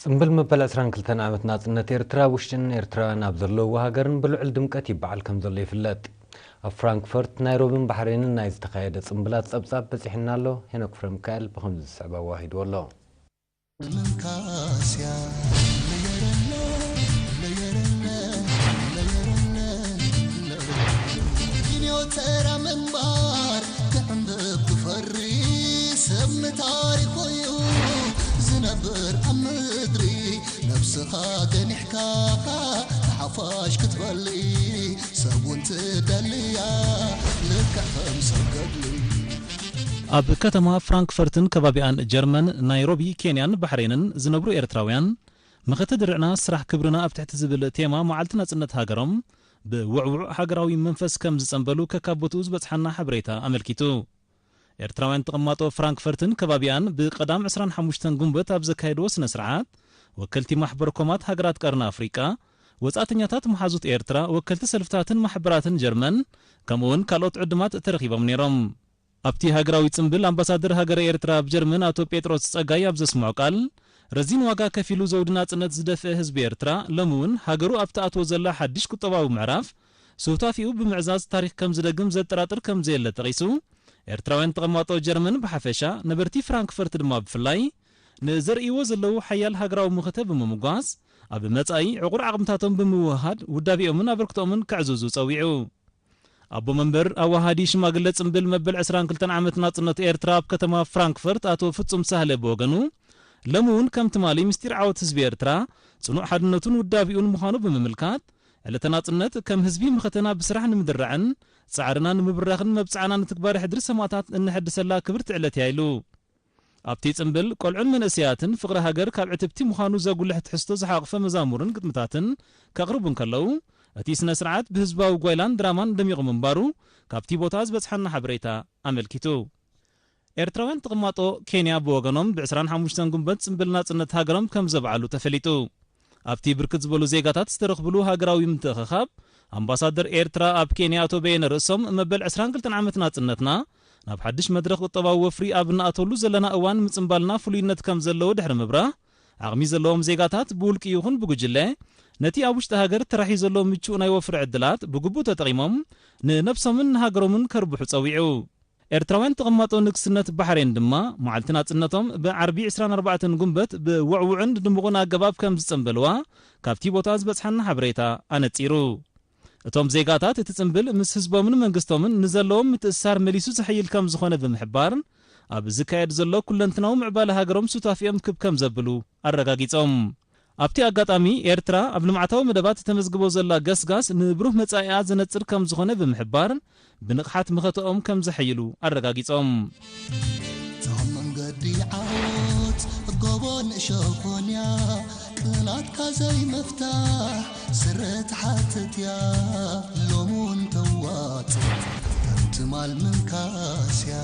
ጽምብል መበል 22 ዓመት ናጽነት ኤርትራ ውሽጥን ኤርትራውያን ኣብ ዘለውዎ ሃገርን ብልዑል ድምቀት ይበዓል ከም ዘሎ ይፍለጥ። ኣብ ፍራንክፈርት ናይሮቢን ባሕሬንን ናይ ዝተኻየደ ጽምብላት ጸብጻብ በጺሕና ኣሎ። ሄኖክ ፍረምካኤል ብኸምዚ ዝስዕብ ኣዋሂድዎ ኣሎ። زنبر أمدري نفسها تنحكا حفاش كتبلي سبونت دليا لك خمسة قبلي أب كتما فرانكفرتن كبابيان جرمن نيروبي كينيان بحرينن زنبرو إرتراويان مختدرعنا سرح كبرنا أبتحت زبل تيما معالتنا سنة هاجرم بوعوع هاجراوي منفس كم زنبلو ككابوتوز بتحنا حبريتا أملكيتو ኤርትራውያን ተቀማጦ ፍራንክፈርትን ከባቢያን በቀዳም 25 ጉንበት ኣብ ዘካየድዎ ስነ ስርዓት ወከልቲ ማሕበር ኮማት ሃገራት ቀርና አፍሪካ ወጻተኛታት መሓዙት ኤርትራ ወከልቲ ሰልፍታትን ማሕበራትን ጀርመን ከምኡን ካልኦት ዕድማት ተረኺቦም ነይሮም ኣብቲ ሃገራዊ ጽምብል አምባሳደር ሃገረ ኤርትራ በጀርመን አቶ ጴጥሮስ ጸጋይ ኣብ ዘስምዑ ቃል ረዚን ዋጋ ከፊሉ ዘውድና ጽነት ዝደፍእ ህዝቢ ኤርትራ ለሙን ሃገሩ ኣብታኣቶ ዘላ ሓድሽ ቁጠባዊ ምዕራፍ ሶውታፊኡ ብምዕዛዝ ታሪኽ ከም ዝደግም ዘጠራጥር ከም ዘየለ ጠቂሱ ኤርትራውያን ተቀማጦ ጀርመን በሐፈሻ ነበርቲ ፍራንክፈርት ድማ ብፍላይ ንዘርእይዎ ዘለው ሓያል ሃገራዊ ምኽተ ብምምጓዝ ኣብ መጻኢ ዕቁር ዓቕምታቶም ብምውሃድ ውዳቢኦምን ኣበርክቶምን ክዕዙዙ ጸዊዑ ኣቦ መንበር ኣዋሃዲ ሽማግለ ጽምብል መበል 22 ዓመት ናጽነት ኤርትራ ኣብ ከተማ ፍራንክፈርት አቶ ፍጹም ሳህለ በወገኑ ለሙን ከም ትማሊ ምስጢር ዓወት ህዝቢ ኤርትራ ጽኑዕ ሓድነቱን ውዳቢኡን ምዃኑ ብምምልካት ዕለተናጽነት ከም ህዝቢ ምኽተና ብስራሕ ንምድራዕን ጻዕርና ንምብራኽን መብጻዕና ንትግባር ሕድሪ ሰማታት እንሕድሰላ ክብርት ዕለት ያይሉ ኣብቲ ጽምብል ቆልዑን መንእስያትን ፍቕሪ ሃገር ካብ ዕትብቲ ምዃኑ ዘጉልሕ ትሕዝቶ ዝሓቕፈ መዛሙርን ግጥምታትን ከቕርቡን ከለው እቲ ስነ ስርዓት ብህዝባዊ ጓይላን ድራማን ደሚቑ ምንባሩ ካብቲ ቦታ ዝበጽሐና ሓበሬታ ኣመልኪቱ ኤርትራውያን ተቀማጦ ኬንያ ብወገኖም ብ25 ጉንበት ጽምብል ናጽነት ሃገሮም ከም ዘብዓሉ ተፈሊጡ ኣብቲ ብርክት ዝበሉ ዜጋታት ዝተረኽብሉ ሃገራዊ ምትእኽኻብ አምባሳደር ኤርትራ ኣብ ኬንያ አቶ በየነ ርእሶም መበል 22 ዓመት ናጽነትና ናብ ሓድሽ መድረኽ ቁጠባዊ ወፍሪ ኣብ እናኣተሉ ዘለና እዋን ምጽምባልና ፍሉይነት ከም ዘለዎ ድሕሪ ምብራህ ዓቕሚ ዘለዎም ዜጋታት ብውልቂ ይኹን ብጉጅለ ነቲ ኣብ ውሽጢ ሃገር ተራሒ ዘሎ ምቹእ ናይ ወፍሪ ዕድላት ብግቡእ ተጠቒሞም ንነብሶምን ንሃገሮምን ከርብሑ ጸዊዑ ኤርትራውያን ተቀማጦ ንግስነት ባሕሬን ድማ መዓልቲ ናጽነቶም ብዓርቢ 24 ጉንበት ብውዕውዕን ድምቑን ኣገባብ ከም ዝጽምበልዋ ካብቲ ቦታ ዝበጽሐና ሓበሬታ ኣነጺሩ እቶም ዜጋታት እቲ ጽምብል ምስ ህዝቦምን መንግስቶምን ንዘለዎም ምትእስሳር መሊሱ ዝሕይል ከም ዝኾነ ብምሕባር ኣብ ዝካየድ ዘሎ ኩለንትናዊ ምዕባለ ሃገሮም ሱታፊኦም ክብ ከም ዘብሉ ኣረጋጊጾም ኣብቲ ኣጋጣሚ ኤርትራ ኣብ ልምዓታዊ መደባት ተመዝግቦ ዘላ ገስጋስ ንብሩህ መጻኢኣ ዝነጽር ከም ዝኾነ ብምሕባር ብንቕሓት ምኽተኦም ከም ዝሕይሉ ኣረጋጊጾም መንገዲ ዓወት ጎቦን ሸኾንያ ቅናት ካዘይ መፍታሕ ስረት ሓትትያ ሎሙን ተዋጽ ትማል ምንካስያ